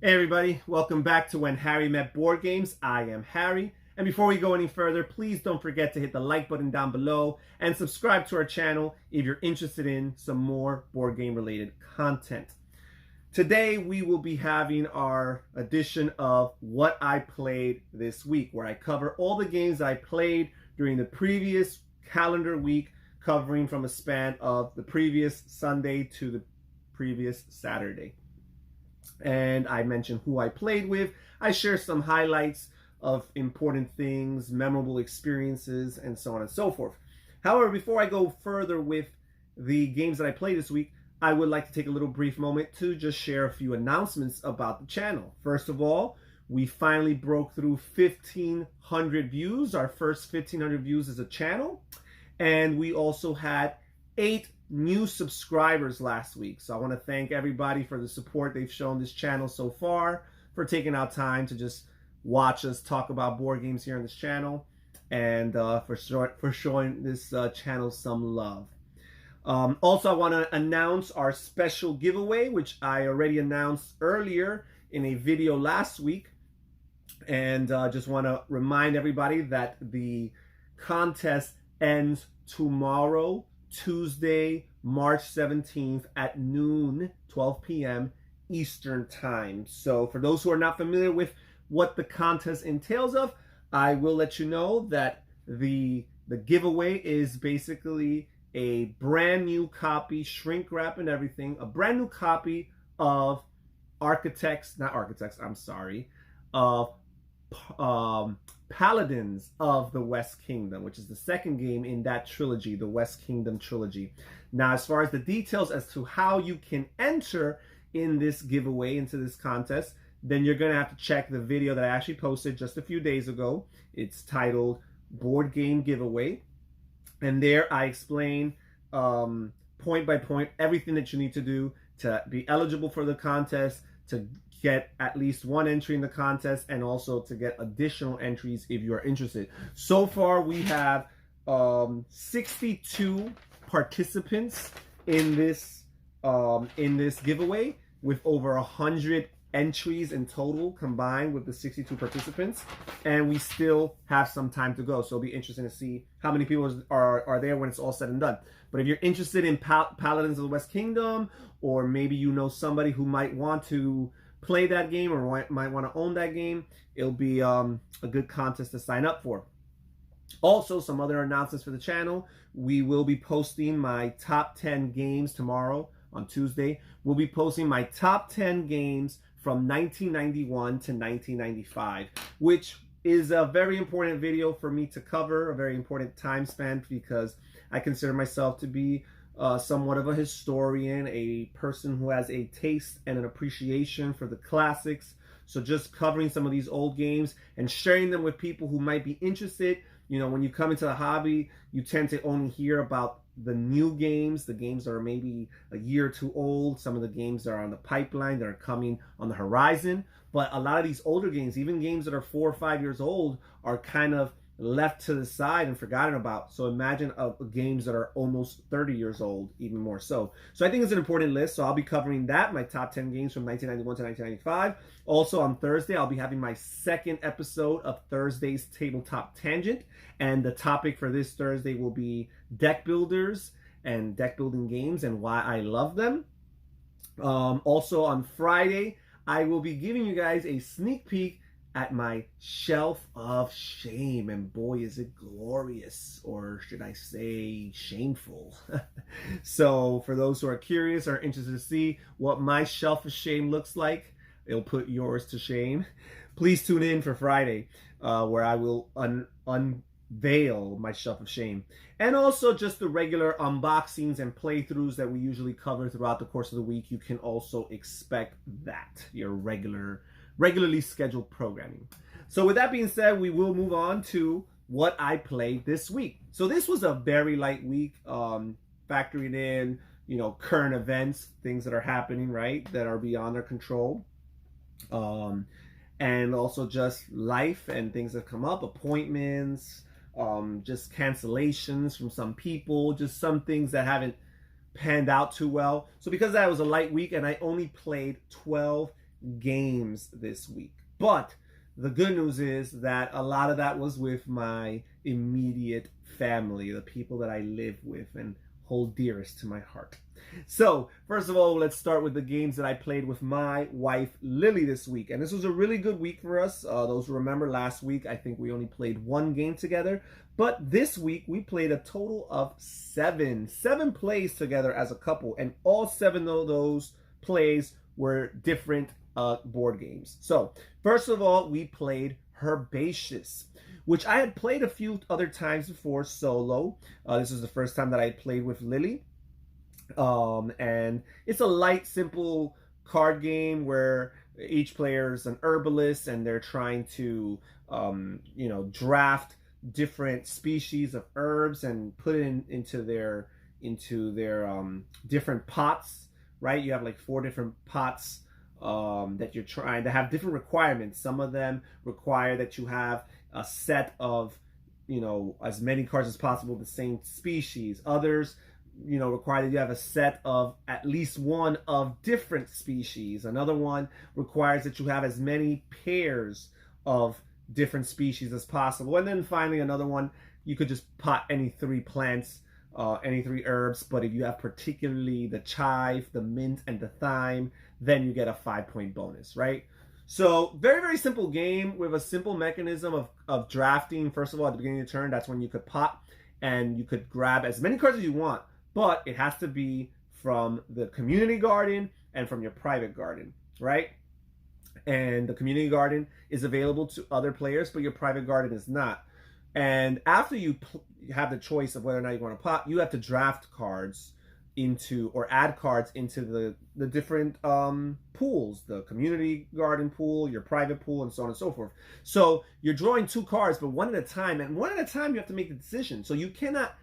Hey everybody, welcome back to When Harry Met Board Games. I am Harry, and before we go any further, please don't forget to hit the like button down below and subscribe to our channel if you're interested in some more board game related content. Today we will be having our edition of What I Played This Week, where I cover all the games I played during the previous calendar week, covering from a span of the previous Sunday to the previous Saturday. And I mention who I played with. I share some highlights of important things, memorable experiences, and so on and so forth. However, before I go further with the games that I played this week, I would like to take a little brief moment to just share a few announcements about the channel. First of all, we finally broke through 1,500 views. Our first 1,500 views as a channel. And we also had 8 new subscribers last week. So I want to thank everybody for the support they've shown this channel so far, for taking out time to just watch us talk about board games here on this channel, and for showing this channel some love. Also, I want to announce our special giveaway, which I already announced earlier in a video last week. And just want to remind everybody that the contest ends tomorrow, Tuesday, March 17th at noon, 12 p.m. Eastern Time. So for those who are not familiar with what the contest entails of, I will let you know that the giveaway is basically a brand new copy, shrink wrap and everything, a brand new copy of Paladins of the West Kingdom, which is the second game in that trilogy, the West Kingdom trilogy. Now, as far as the details as to how you can enter in this giveaway, into this contest, then you're going to have to check the video that I actually posted just a few days ago. It's titled Board Game Giveaway. And there I explain point by point everything that you need to do to be eligible for the contest, to get at least one entry in the contest, and also to get additional entries if you are interested. So far, we have 62 participants in this giveaway, with over 100 entries in total combined with the 62 participants, and we still have some time to go. So it'll be interesting to see how many people are there when it's all said and done. But if you're interested in Paladins of the West Kingdom, or maybe you know somebody who might want to play that game or might want to own that game, it'll be a good contest to sign up for. Also, some other announcements for the channel. We will be posting my top 10 games tomorrow on Tuesday. We'll be posting my top 10 games from 1991 to 1995, which is a very important video for me to cover, a very important time span, because I consider myself to be somewhat of a historian, a person who has a taste and an appreciation for the classics. So just covering some of these old games and sharing them with people who might be interested. You know, when you come into the hobby, you tend to only hear about the new games, the games that are maybe a year or two old, some of the games that are on the pipeline, that are coming on the horizon. But a lot of these older games, even games that are 4 or 5 years old, are kind of left to the side and forgotten about. So imagine games that are almost 30 years old, even more so. So I think it's an important list. So I'll be covering that, my top 10 games from 1991 to 1995. Also on Thursday, I'll be having my second episode of Thursday's Tabletop Tangent. And the topic for this Thursday will be deck builders and deck building games and why I love them. Also on Friday, I will be giving you guys a sneak peek at my shelf of shame, and boy is it glorious, or should I say shameful. So for those who are curious or interested to see what my shelf of shame looks like, it'll put yours to shame. Please tune in for Friday, where I will unveil my shelf of shame. And also just the regular unboxings and playthroughs that we usually cover throughout the course of the week. You can also expect that, your regularly scheduled programming. So with that being said, we will move on to what I played this week. So this was a very light week, factoring in, you know, current events, things that are happening, right, that are beyond our control. And also just life and things that come up, appointments, just cancellations from some people, just some things that haven't panned out too well. So because that was a light week and I only played 12 games this week. But the good news is that a lot of that was with my immediate family, the people that I live with and hold dearest to my heart. So, first of all, let's start with the games that I played with my wife, Lily, this week. And this was a really good week for us. Those who remember last week, I think we only played one game together. But this week, we played a total of seven plays together as a couple. And all 7 of those plays were different board games. So, first of all, we played Herbaceous, which I had played a few other times before solo. This is the first time that I played with Lily. And it's a light, simple card game where each player is an herbalist and they're trying to, draft different species of herbs and put it into their different pots, right? You have like 4 different pots that you're trying to have different requirements. Some of them require that you have a set of, as many cards as possible, the same species. Others, require that you have a set of at least one of different species. Another one requires that you have as many pairs of different species as possible. And then finally, another one, you could just pot any 3 plants, any 3 herbs. But if you have particularly the chive, the mint, and the thyme, then you get a 5-point bonus, right? So very, very simple game with a simple mechanism of drafting. First of all, at the beginning of the turn, that's when you could pot and you could grab as many cards as you want. But it has to be from the community garden and from your private garden, right? And the community garden is available to other players, but your private garden is not. And after you have the choice of whether or not you want to pot, you have to draft cards into or add cards into the different pools, the community garden pool, your private pool, and so on and so forth. So you're drawing 2 cards, but one at a time. And one at a time, you have to make a decision. So you cannot...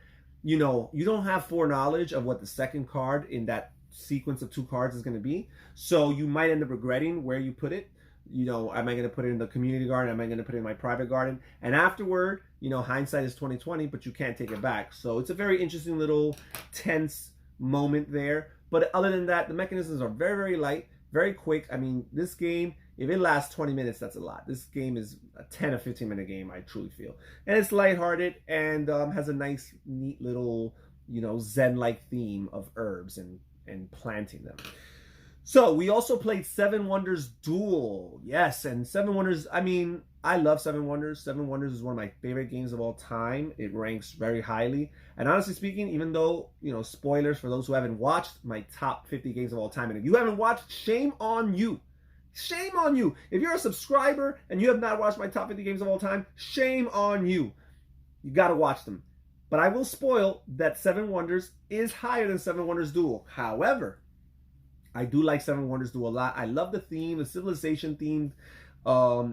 you don't have foreknowledge of what the second card in that sequence of 2 cards is going to be. So you might end up regretting where you put it. Am I going to put it in the community garden? Am I going to put it in my private garden? And afterward, hindsight is 20/20, but you can't take it back. So it's a very interesting little tense moment there. But other than that, the mechanisms are very, very light, very quick. I mean, this game, if it lasts 20 minutes, that's a lot. This game is a 10 or 15 minute game, I truly feel. And it's lighthearted and has a nice, neat little, Zen-like theme of herbs and planting them. So we also played 7 Wonders Duel. Yes, and 7 Wonders, I mean, I love 7 Wonders. 7 Wonders is one of my favorite games of all time. It ranks very highly. And honestly speaking, even though, spoilers for those who haven't watched, my top 50 games of all time. And if you haven't watched, shame on you. Shame on you. If you're a subscriber and you have not watched my top 50 games of all time, shame on you. You got to watch them. But I will spoil that 7 Wonders is higher than 7 Wonders Duel. However, I do like 7 Wonders Duel a lot. I love the theme. The civilization theme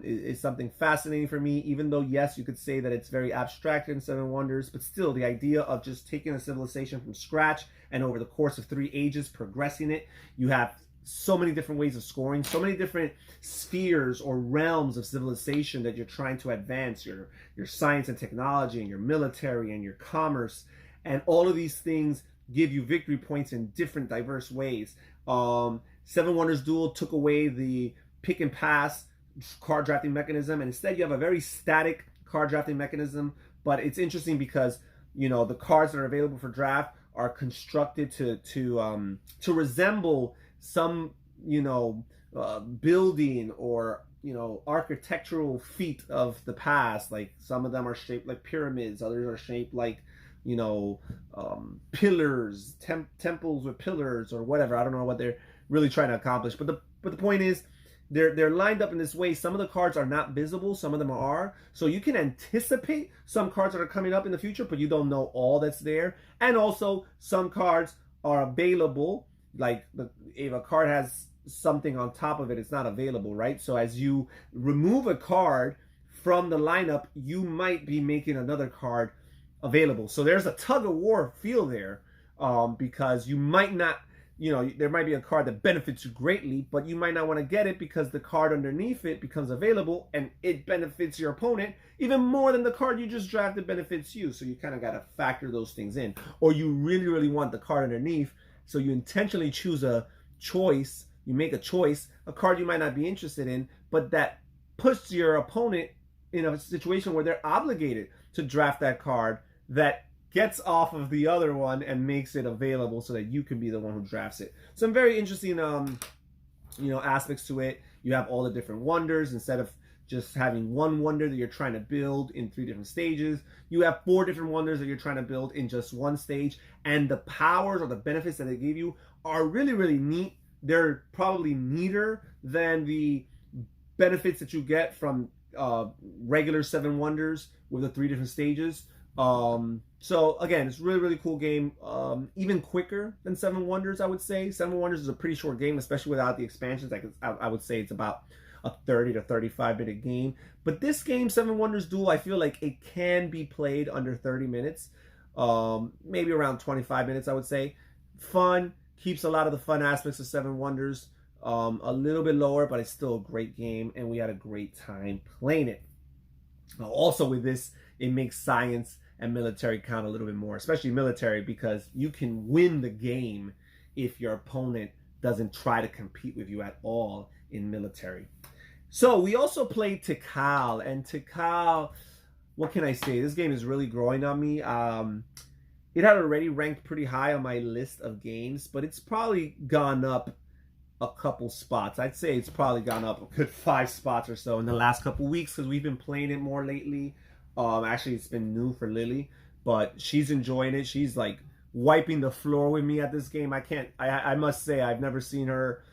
is something fascinating for me, even though, yes, you could say that it's very abstract in 7 Wonders, but still the idea of just taking a civilization from scratch and over the course of 3 ages progressing it. You have so many different ways of scoring, so many different spheres or realms of civilization that you're trying to advance, your science and technology and your military and your commerce, and all of these things give you victory points in different diverse ways. 7 Wonders Duel took away the pick and pass card drafting mechanism, and instead you have a very static card drafting mechanism. But it's interesting because the cards that are available for draft are constructed to resemble some building or architectural feat of the past. Like some of them are shaped like pyramids, others are shaped like pillars, temples with pillars or whatever. I don't know what they're really trying to accomplish, but the point is they're lined up in this way. Some of the cards are not visible, some of them are, so you can anticipate some cards that are coming up in the future, but you don't know all that's there. And also some cards are available, like if a card has something on top of it, it's not available, right? So as you remove a card from the lineup, you might be making another card available. So there's a tug of war feel there, because you might not, there might be a card that benefits you greatly, but you might not want to get it because the card underneath it becomes available and it benefits your opponent even more than the card you just drafted benefits you. So you kind of got to factor those things in. Or you really, really want the card underneath, so you intentionally choose a choice, you make a choice, a card you might not be interested in, but that puts your opponent in a situation where they're obligated to draft that card that gets off of the other one and makes it available so that you can be the one who drafts it. Some very interesting aspects to it. You have all the different wonders. Instead of just having one wonder that you're trying to build in 3 different stages, you have 4 different wonders that you're trying to build in just one stage. And the powers or the benefits that they give you are really, really neat. They're probably neater than the benefits that you get from regular 7 wonders with the 3 different stages. So again, it's really, really cool game. Even quicker than 7 Wonders, I would say. 7 Wonders is a pretty short game, especially without the expansions. I would say it's about a 30 to 35 minute game. But this game, 7 Wonders Duel, I feel like it can be played under 30 minutes. Maybe around 25 minutes, I would say. Fun, keeps a lot of the fun aspects of 7 Wonders a little bit lower, but it's still a great game, and we had a great time playing it. Also with this, it makes science and military count a little bit more, especially military, because you can win the game if your opponent doesn't try to compete with you at all in military. So we also played Tikal, and Tikal, what can I say? This game is really growing on me. It had already ranked pretty high on my list of games, but it's probably gone up a couple spots. I'd say it's probably gone up a good 5 spots or so in the last couple weeks because we've been playing it more lately. Actually, it's been new for Lily, but she's enjoying it. She's like wiping the floor with me at this game. I must say, I've never seen her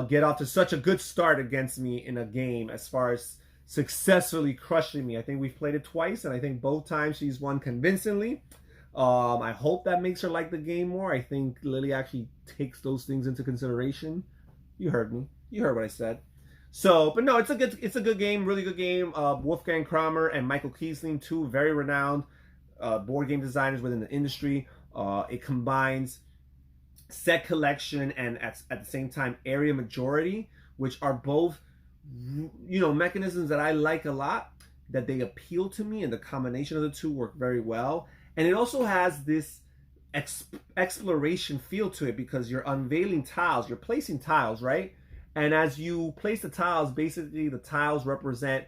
get off to such a good start against me in a game as far as successfully crushing me. I think we've played it twice, and I think both times she's won convincingly. I hope that makes her like the game more. I think Lily actually takes those things into consideration. You heard me. You heard what I said. So, but no, it's a good game, really good game. Wolfgang Kramer and Michael Kiesling, 2 very renowned board game designers within the industry. It combines set collection and at the same time area majority, which are both mechanisms that I like a lot, that they appeal to me, and the combination of the two work very well. And it also has this exploration feel to it because you're unveiling tiles, you're placing tiles, right? And as you place the tiles, basically the tiles represent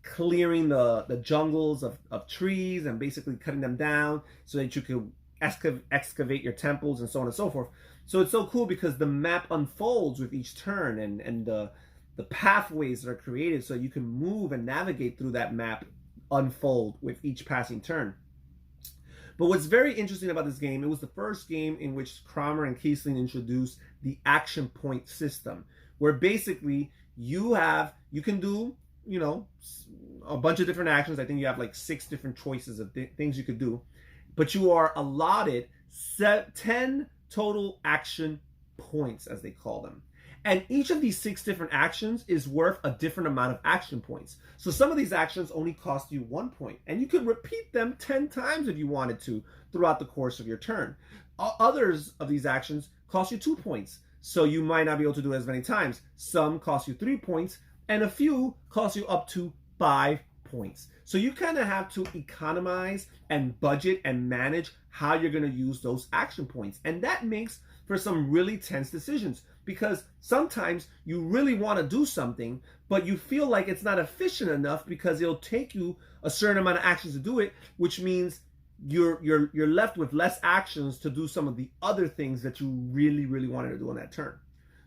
clearing the jungles of trees and basically cutting them down so that you can excavate your temples and so on and so forth. So it's so cool because the map unfolds with each turn, and the pathways that are created so you can move and navigate through that map unfold with each passing turn. But what's very interesting about this game, it was the first game in which Kramer and Kiesling introduced the action point system, where basically you can do, a bunch of different actions. I think you have like 6 different choices of things you could do, but you are allotted 10 total action points, as they call them. And each of these 6 different actions is worth a different amount of action points. So some of these actions only cost you 1 point, and you could repeat them 10 times if you wanted to throughout the course of your turn. Others of these actions cost you 2 points, so you might not be able to do it as many times. Some cost you 3 points, and a few cost you up to 5 points. So you kind of have to economize and budget and manage how you're going to use those action points. And that makes for some really tense decisions, because sometimes you really want to do something, but you feel like it's not efficient enough because it'll take you a certain amount of actions to do it, which means you're left with less actions to do some of the other things that you really, really wanted to do on that turn.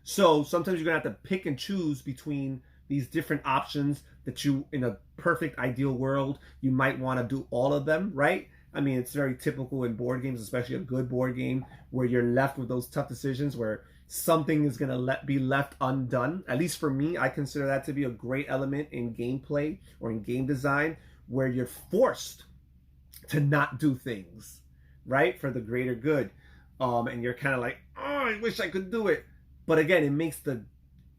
So sometimes you're going to have to pick and choose between these different options that you, in a perfect ideal world, you might want to do all of them, right? I mean, it's very typical in board games, especially a good board game, where you're left with those tough decisions where something is going to be left undone. At least for me, I consider that to be a great element in gameplay or in game design, where you're forced to not do things, right, for the greater good. And you're kind of like, oh, I wish I could do it. But again, it makes the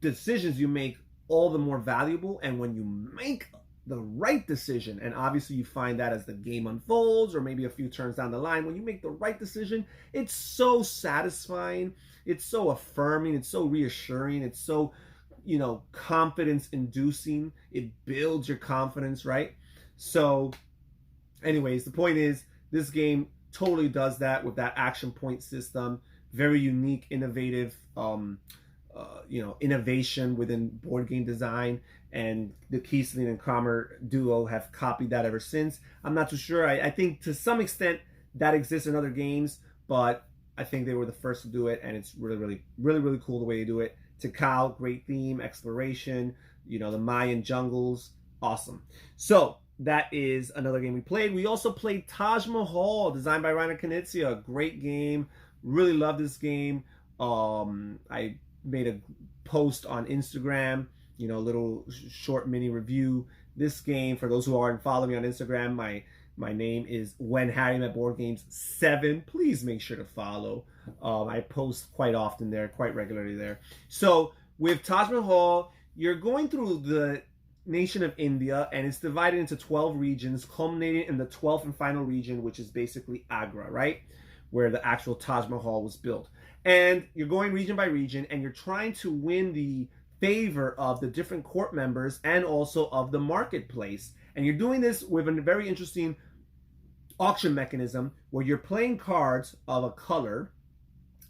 decisions you make all the more valuable. And when you make the right decision, and obviously you find that as the game unfolds, or maybe a few turns down the line, when you make the right decision, it's so satisfying, it's so affirming, it's so reassuring, it's so, confidence inducing. It builds your confidence, right? So anyways, the point is, this game totally does that with that action point system. Very unique, innovative innovation within board game design, and the Kiesling and Kramer duo have copied that ever since. I'm not too sure. I think to some extent that exists in other games, but I think they were the first to do it, and it's really cool the way they do it. Tikal, great theme, exploration, the Mayan jungles, awesome. So that is another game we played. We also played Taj Mahal, designed by Reiner Knizia, great game. Really love this game. I made a post on Instagram, little short mini review. This game, for those who aren't following me on Instagram, my name is When Harry Met Board Games 7. Please make sure to follow. I post quite often there, quite regularly there. So with Taj Mahal, you're going through the nation of India, and it's divided into 12 regions, culminating in the 12th and final region, which is basically Agra, right? Where the actual Taj Mahal was built. And you're going region by region, and you're trying to win the favor of the different court members and also of the marketplace. And you're doing this with a very interesting auction mechanism where you're playing cards of a color,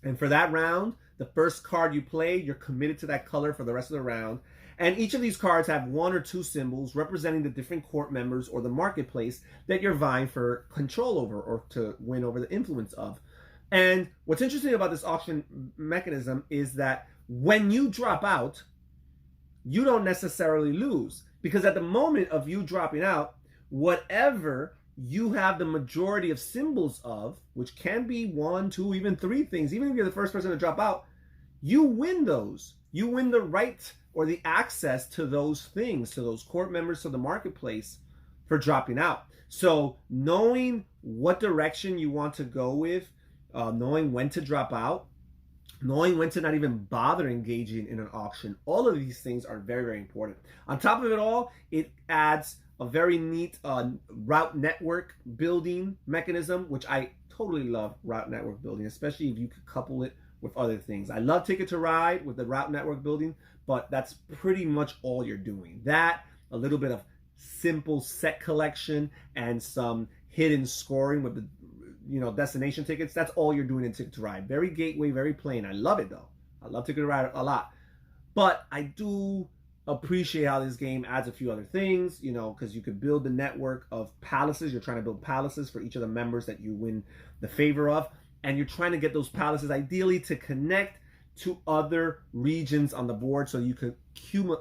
and for that round, the first card you play, you're committed to that color for the rest of the round. And each of these cards have one or two symbols representing the different court members or the marketplace that you're vying for control over or to win over the influence of. And what's interesting about this auction mechanism is that when you drop out, you don't necessarily lose, because at the moment of you dropping out, whatever you have the majority of symbols of, which can be 1, 2, even 3 things, even if you're the first person to drop out, you win those. You win the right or the access to those things, to those court members, to the marketplace for dropping out. So knowing what direction you want to go with, knowing when to drop out, knowing when to not even bother engaging in an auction, all of these things are very important. On top of it all, it adds a very neat route network building mechanism, which I totally love route network building, especially if you could couple it with other things. I love Ticket to Ride with the route network building, but that's pretty much all you're doing. That, a little bit of simple set collection, and some hidden scoring with the destination tickets. That's all you're doing in Ticket to Ride. Very gateway, very plain. I love it though. I love Ticket to Ride a lot. But I do appreciate how this game adds a few other things, because you could build the network of palaces. You're trying to build palaces for each of the members that you win the favor of. And you're trying to get those palaces ideally to connect to other regions on the board so you could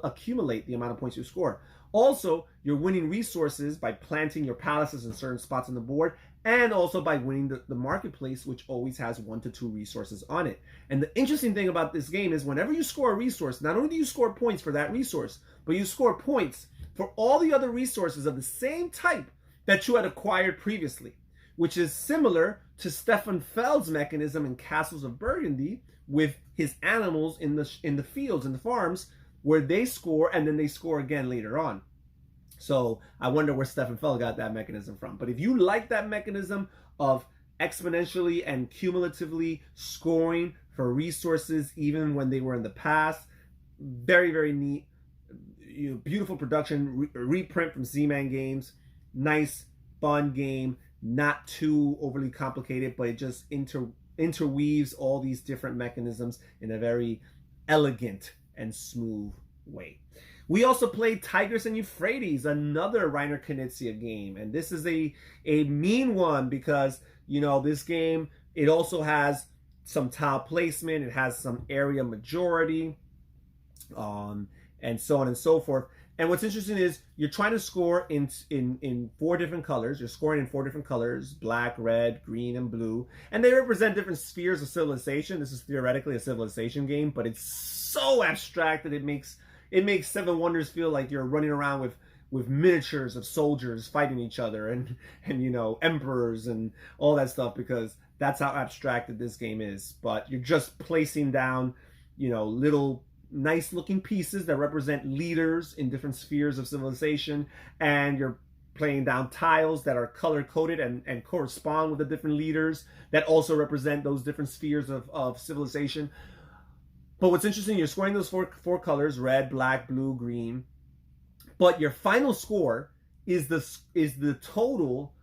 accumulate the amount of points you score. Also, you're winning resources by planting your palaces in certain spots on the board, and also by winning the marketplace, which always has 1 to 2 resources on it. And the interesting thing about this game is whenever you score a resource, not only do you score points for that resource, but you score points for all the other resources of the same type that you had acquired previously, which is similar to Stefan Feld's mechanism in Castles of Burgundy with his animals in the fields and the farms, where they score and then they score again later on. So I wonder where Stefan Feld got that mechanism from. But if you like that mechanism of exponentially and cumulatively scoring for resources even when they were in the past, very neat. Beautiful production, reprint from Z-Man Games. Nice, fun game. Not too overly complicated, but it just interweaves all these different mechanisms in a very elegant and smooth way. We also played Tigris and Euphrates, another Reiner Knizia game. And this is a mean one because, this game, it also has some tile placement. It has some area majority, and so on and so forth. And what's interesting is you're trying to score in 4 different colors. You're scoring in 4 different colors: black, red, green, and blue. And they represent different spheres of civilization. This is theoretically a civilization game, but it's so abstract that it makes Seven Wonders feel like you're running around with miniatures of soldiers fighting each other and emperors and all that stuff, because that's how abstracted this game is. But you're just placing down, little nice looking pieces that represent leaders in different spheres of civilization, and you're playing down tiles that are color coded and correspond with the different leaders that also represent those different spheres of civilization. But what's interesting, you're scoring those four colors: red, black, blue, green. But your final score is the total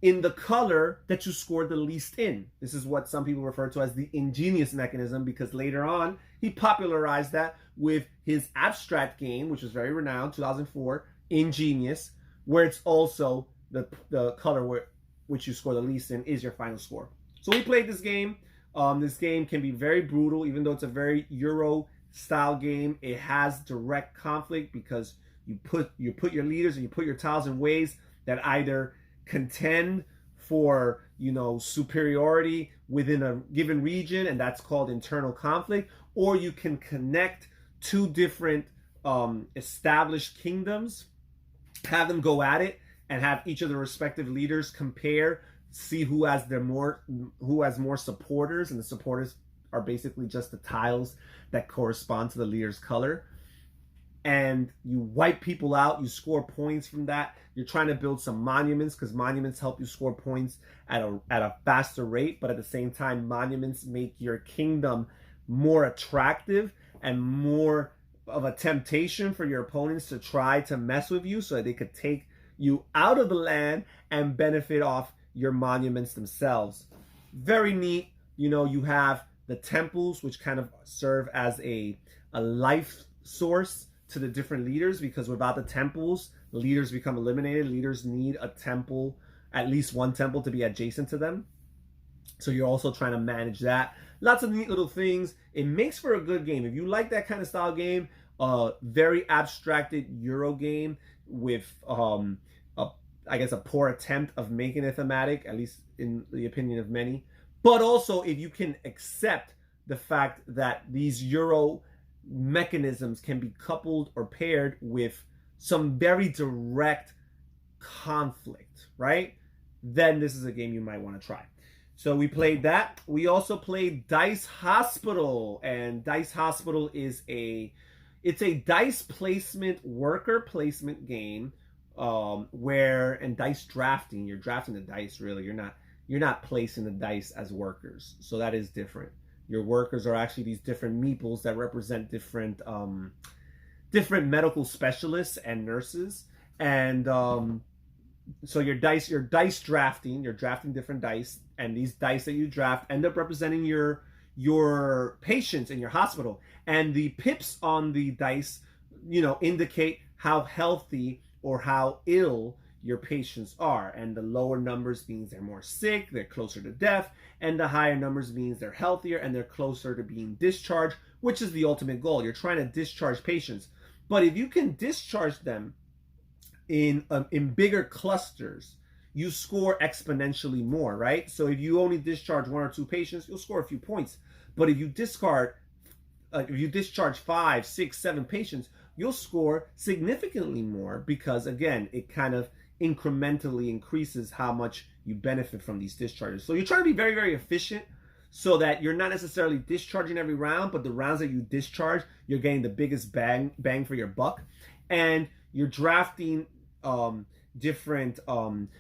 in the color that you scored the least in. This is what some people refer to as the ingenious mechanism, because later on he popularized that with his abstract game, which was very renowned, 2004, Ingenious, where it's also the color which you score the least in is your final score. So we played this game. This game can be very brutal, even though it's a very Euro style game. It has direct conflict because you put your leaders and you put your tiles in ways that either contend for, you know, superiority within a given region, and that's called internal conflict, or you can connect two different established kingdoms, have them go at it, and have each of the respective leaders compare, see who has more supporters, and the supporters are basically just the tiles that correspond to the leader's color. And you wipe people out, you score points from that. You're trying to build some monuments, because monuments help you score points at a faster rate, but at the same time, monuments make your kingdom more attractive and more of a temptation for your opponents to try to mess with you, so that they could take you out of the land and benefit off your monuments themselves. Very neat. You know, you have the temples, which kind of serve as a life source to the different leaders, because without the temples, leaders become eliminated. Leaders need a temple, at least one temple, to be adjacent to them. So you're also trying to manage that. Lots of neat little things. It makes for a good game. If you like that kind of style game, very abstracted Euro game with, I guess, a poor attempt of making it thematic, at least in the opinion of many. But also, if you can accept the fact that these Euro mechanisms can be coupled or paired with some very direct conflict, right? Then this is a game you might want to try. So we played that. We also played Dice Hospital, and Dice Hospital is it's a dice placement, worker placement game, and dice drafting. You're drafting the dice, really. You're not placing the dice as workers. So that is different. Your workers are actually these different meeples that represent different medical specialists and nurses. And so you're dice drafting. You're drafting different dice, and these dice that you draft end up representing your patients in your hospital. And the pips on the dice, you know, indicate how healthy or how ill your patients are. And the lower numbers means they're more sick, they're closer to death, and the higher numbers means they're healthier and they're closer to being discharged, which is the ultimate goal. You're trying to discharge patients. But if you can discharge them in bigger clusters, you score exponentially more, right? So if you only discharge 1 or 2 patients, you'll score a few points. But if you discharge 5, 6, 7 patients, you'll score significantly more, because again, it kind of incrementally increases how much you benefit from these discharges. So you're trying to be very, very efficient, so that you're not necessarily discharging every round, but the rounds that you discharge, you're getting the biggest bang for your buck. And you're drafting different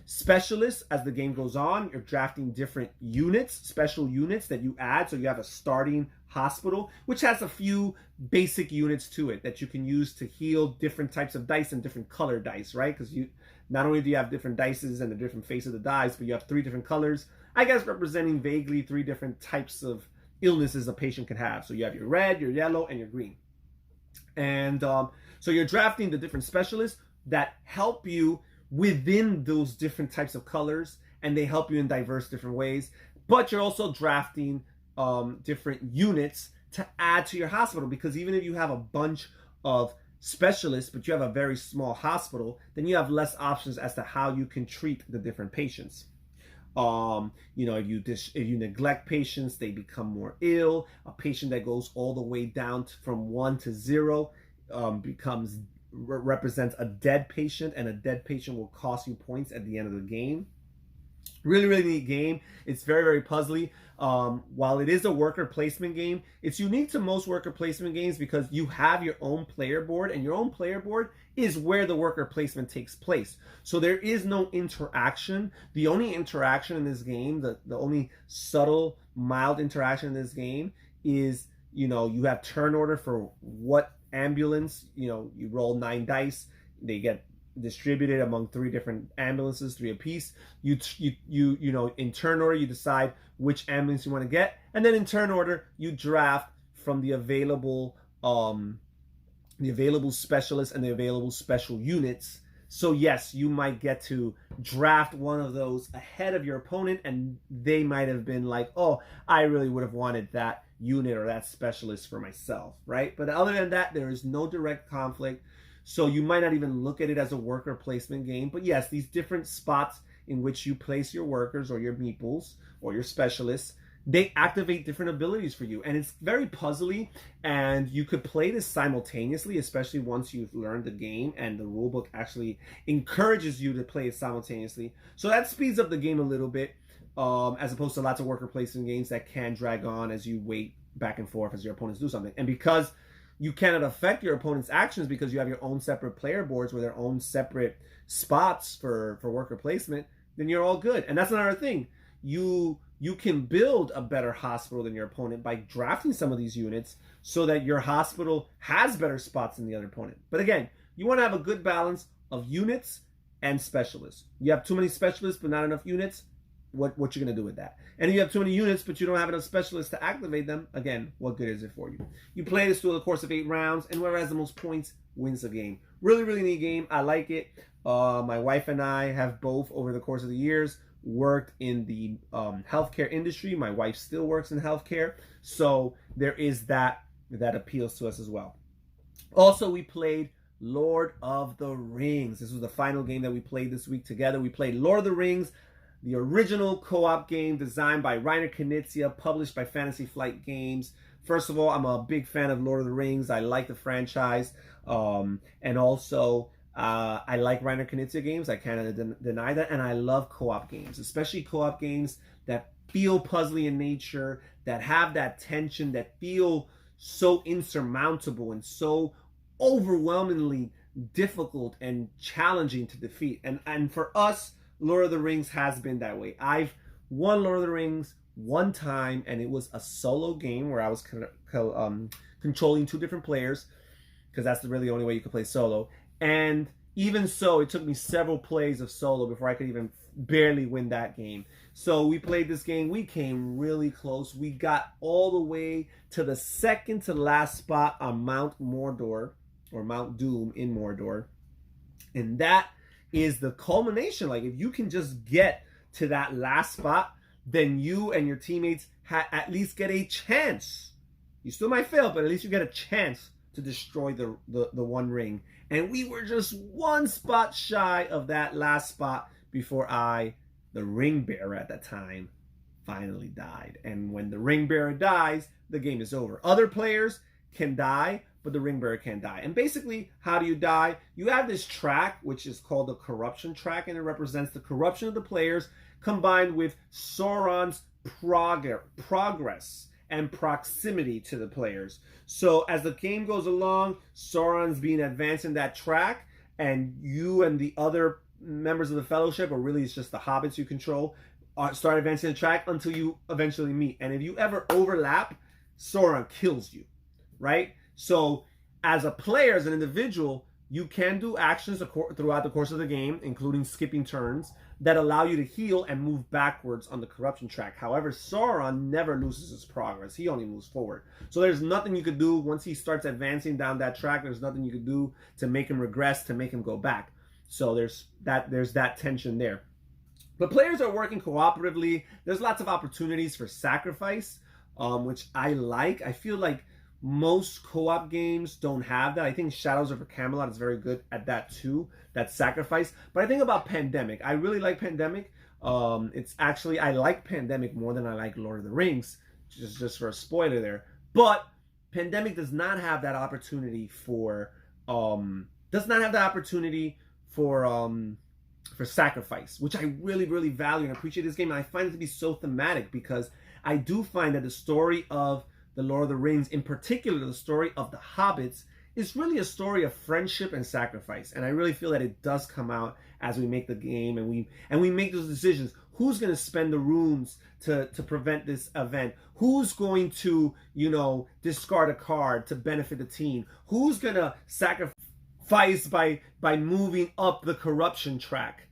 specialists as the game goes on. You're drafting different units, special units that you add. So you have a starting hospital, which has a few basic units to it that you can use to heal different types of dice and different color dice, right? Because you not only do you have different dices and the different face of the dice, but you have 3 different colors, I guess, representing vaguely 3 different types of illnesses a patient can have. So you have your red, your yellow, and your green. And so you're drafting the different specialists that help you within those different types of colors, and they help you in diverse different ways. But you're also drafting different units to add to your hospital, because even if you have a bunch of specialists but you have a very small hospital, then you have less options as to how you can treat the different patients. You know, if you neglect patients, they become more ill. A patient that goes all the way down from 1 to 0 represents a dead patient, and a dead patient will cost you points at the end of the game. Really, really neat game. It's very, very puzzly. While it is a worker placement game, it's unique to most worker placement games because you have your own player board, and your own player board is where the worker placement takes place. So there is no interaction. The only interaction in this game, the only subtle, mild interaction in this game is, you know, you have turn order for what ambulance, you know, you roll 9 dice, they get distributed among 3 different ambulances, 3 apiece. You know, in turn order, you decide which ambulance you want to get, and then in turn order, you draft from the available specialists and the available special units. So yes, you might get to draft one of those ahead of your opponent, and they might have been like, oh, I really would have wanted that unit or that specialist for myself, right? But other than that, there is no direct conflict. So you might not even look at it as a worker placement game. But yes, these different spots in which you place your workers or your meeples or your specialists, they activate different abilities for you. And it's very puzzly, and you could play this simultaneously, especially once you've learned the game and the rulebook actually encourages you to play it simultaneously. So that speeds up the game a little bit, as opposed to lots of worker placement games that can drag on as you wait back and forth as your opponents do something. And because you cannot affect your opponent's actions because you have your own separate player boards with their own separate spots for worker placement, then you're all good. And that's another thing. You can build a better hospital than your opponent by drafting some of these units so that your hospital has better spots than the other opponent. But again, you want to have a good balance of units and specialists. You have too many specialists but not enough units, what you're going to do with that? And if you have too many units but you don't have enough specialists to activate them, again, what good is it for you? You play this through the course of 8 rounds, and whoever has the most points wins the game. Really, really neat game. I like it. My wife and I have both, over the course of the years, worked in the healthcare industry. My wife still works in healthcare, so there is that appeals to us as well. Also, we played Lord of the Rings. This was the final game that we played this week together. We played Lord of the Rings, the original co-op game designed by Reiner Knizia, published by Fantasy Flight Games. First of all, I'm a big fan of Lord of the Rings. I like the franchise, and also I like Reiner Knizia games. I can't deny that. And I love co-op games, especially co-op games that feel puzzly in nature, that have that tension, that feel so insurmountable and so overwhelmingly difficult and challenging to defeat. And for us, Lord of the Rings has been that way. I've won Lord of the Rings one time, and it was a solo game where I was controlling 2 different players, because that's really the only way you can play solo. And even so, it took me several plays of solo before I could even barely win that game. So we played this game. We came really close. We got all the way to the second to last spot on Mount Mordor, or Mount Doom in Mordor. And that is the culmination. Like, if you can just get to that last spot, then you and your teammates at least get a chance. You still might fail, but at least you get a chance to destroy the one ring. And we were just 1 spot shy of that last spot before the ring bearer at that time, finally died. And when the ring bearer dies, the game is over. Other players can die, but the ring bearer can't die. And basically, how do you die? You have this track, which is called the corruption track, and it represents the corruption of the players combined with Sauron's progress and proximity to the players. So as the game goes along, Sauron's being advanced in that track, and you and the other members of the Fellowship, or really it's just the hobbits you control, start advancing the track until you eventually meet. And if you ever overlap, Sauron kills you, right? So as a player, as an individual, you can do actions throughout the course of the game, including skipping turns, that allow you to heal and move backwards on the corruption track. However, Sauron never loses his progress. He only moves forward. So there's nothing you could do once he starts advancing down that track. There's nothing you could do to make him regress, to make him go back. So there's that tension there. But players are working cooperatively. There's lots of opportunities for sacrifice, which I like. I feel like most co-op games don't have that. I think Shadows over Camelot is very good at that too, that sacrifice. But I think about Pandemic. I really like Pandemic. I like Pandemic more than I like Lord of the Rings, just for a spoiler there. But Pandemic does not have that opportunity for sacrifice, which I really, really value and appreciate this game. And I find it to be so thematic, because I do find that the story of the Lord of the Rings, in particular the story of the hobbits, is really a story of friendship and sacrifice. And I really feel that it does come out as we make the game, and we make those decisions. Who's going to spend the runes to prevent this event? Who's going to, discard a card to benefit the team? Who's going to sacrifice fights by moving up the corruption track?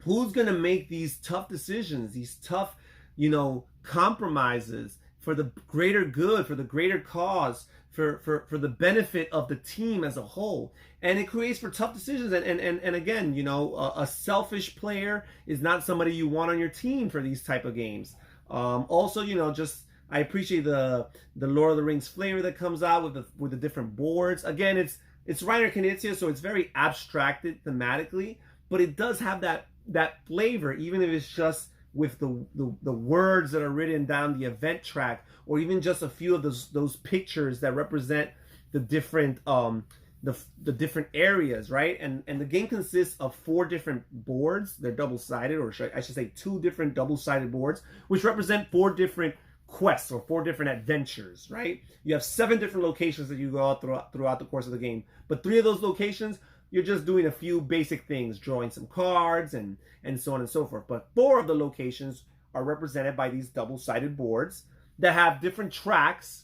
Who's going to make these tough decisions, these tough, compromises for the greater good, for the greater cause, for the benefit of the team as a whole? And it creates for tough decisions. And again, a selfish player is not somebody you want on your team for these type of games. Also, I appreciate the Lord of the Rings flavor that comes out with the different boards. Again, it's Reiner Knizia, so it's very abstracted thematically, but it does have that flavor, even if it's just with the words that are written down the event track, or even just a few of those pictures that represent the different the different areas, right? And the game consists of 4 different boards. They're double-sided, or I should say 2 different double-sided boards, which represent 4 different quests or 4 different adventures, right? You have 7 different locations that you go out throughout the course of the game, but 3 of those locations you're just doing a few basic things, drawing some cards and so on and so forth. But 4 of the locations are represented by these double-sided boards that have different tracks,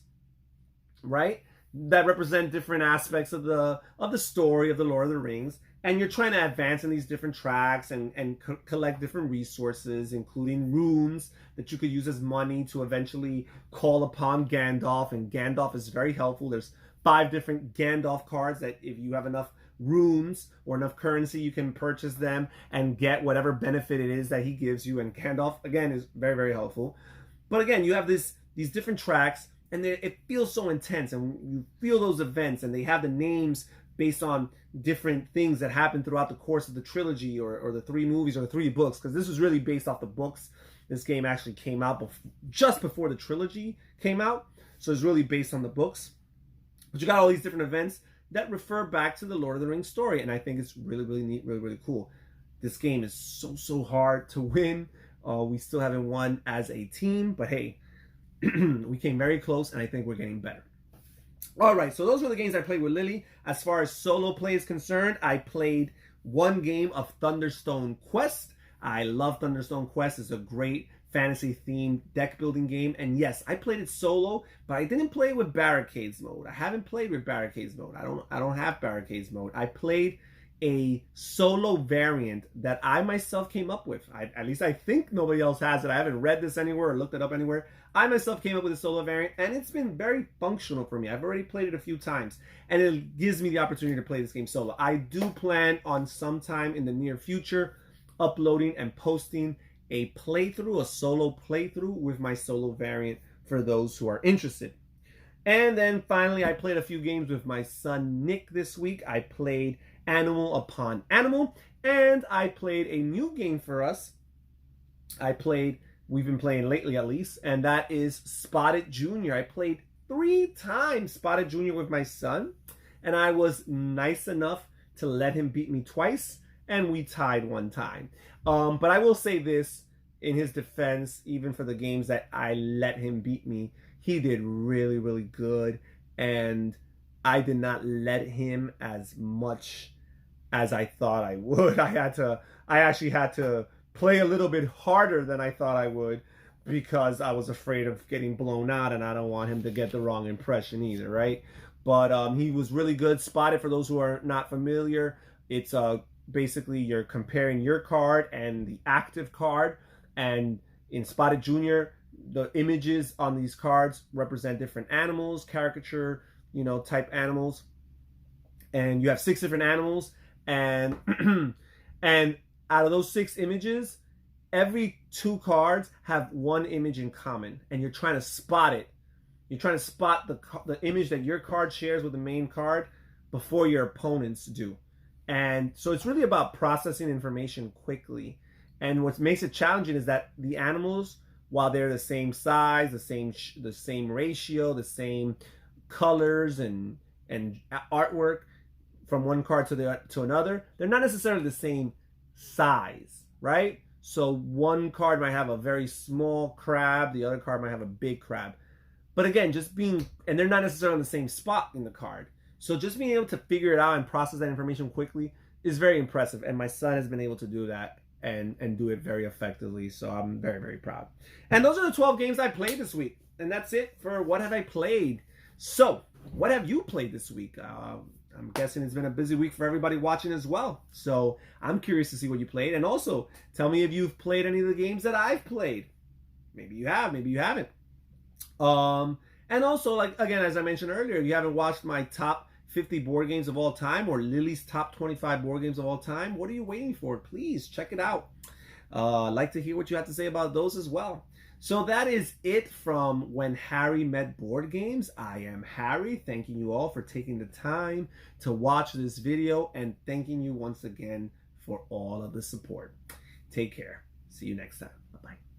right? That represent different aspects of the story of the Lord of the Rings. And you're trying to advance in these different tracks and collect different resources, including runes that you could use as money to eventually call upon Gandalf. And Gandalf is very helpful. There's 5 different Gandalf cards that if you have enough runes or enough currency, you can purchase them and get whatever benefit it is that he gives you. And Gandalf, again, is very, very helpful. But again, you have these different tracks, and it feels so intense, and you feel those events, and they have the names based on different things that happen throughout the course of the trilogy or the 3 movies or the 3 books, because this was really based off the books. This game actually came out just before the trilogy came out, so it's really based on the books. But you got all these different events that refer back to the Lord of the Rings story, and I think it's really, really neat, really, really cool. This game is so hard to win. We still haven't won as a team, but hey, we came very close, and I think we're getting better. All right, so those were the games I played with Lily. As far as solo play is concerned, I played 1 game of Thunderstone Quest. I love Thunderstone Quest. It's a great fantasy-themed deck-building game. And yes, I played it solo, but I didn't play with Barricades mode. I haven't played with Barricades mode. I don't have Barricades mode. I played a solo variant that I myself came up with. At least I think nobody else has it. I haven't read this anywhere or looked it up anywhere. I myself came up with a solo variant, and it's been very functional for me. I've already played it a few times, and it gives me the opportunity to play this game solo. I do plan on sometime in the near future uploading and posting a playthrough, a solo playthrough with my solo variant for those who are interested. And then finally, I played a few games with my son Nick this week. I played Animal Upon Animal, and I played a new game for us. We've been playing lately at least, and that is Spotted Junior. I played 3 times Spotted Junior with my son, and I was nice enough to let him beat me twice, and we tied 1 time. But I will say this in his defense, even for the games that I let him beat me, he did really, really good, and I did not let him as much as I thought I would. I actually had to play a little bit harder than I thought I would, because I was afraid of getting blown out, and I don't want him to get the wrong impression either, right? But he was really good. Spotted, for those who are not familiar, it's basically you're comparing your card and the active card, and in Spotted Junior, the images on these cards represent different animals, caricature, type animals, and you have 6 different animals, and and out of those 6 images, every 2 cards have 1 image in common, and you're trying to spot it. You're trying to spot the image that your card shares with the main card before your opponents do. And so it's really about processing information quickly. And what makes it challenging is that the animals, while they're the same size, the same ratio, the same colors and artwork from one card to another, they're not necessarily the same size, right? So one card might have a very small crab, the other card might have a big crab. But again, and they're not necessarily on the same spot in the card. So just being able to figure it out and process that information quickly is very impressive. And my son has been able to do that and do it very effectively. So I'm very, very proud. And those are the 12 games I played this week. And that's it for what have I played. So what have you played this week? I'm guessing it's been a busy week for everybody watching as well. So I'm curious to see what you played. And also, tell me if you've played any of the games that I've played. Maybe you have, maybe you haven't. And also, like, again, as I mentioned earlier, if you haven't watched my top 50 board games of all time or Lily's top 25 board games of all time, what are you waiting for? Please check it out. I'd like to hear what you have to say about those as well. So that is it from When Harry Met Board Games. I am Harry, thanking you all for taking the time to watch this video and thanking you once again for all of the support. Take care. See you next time. Bye-bye.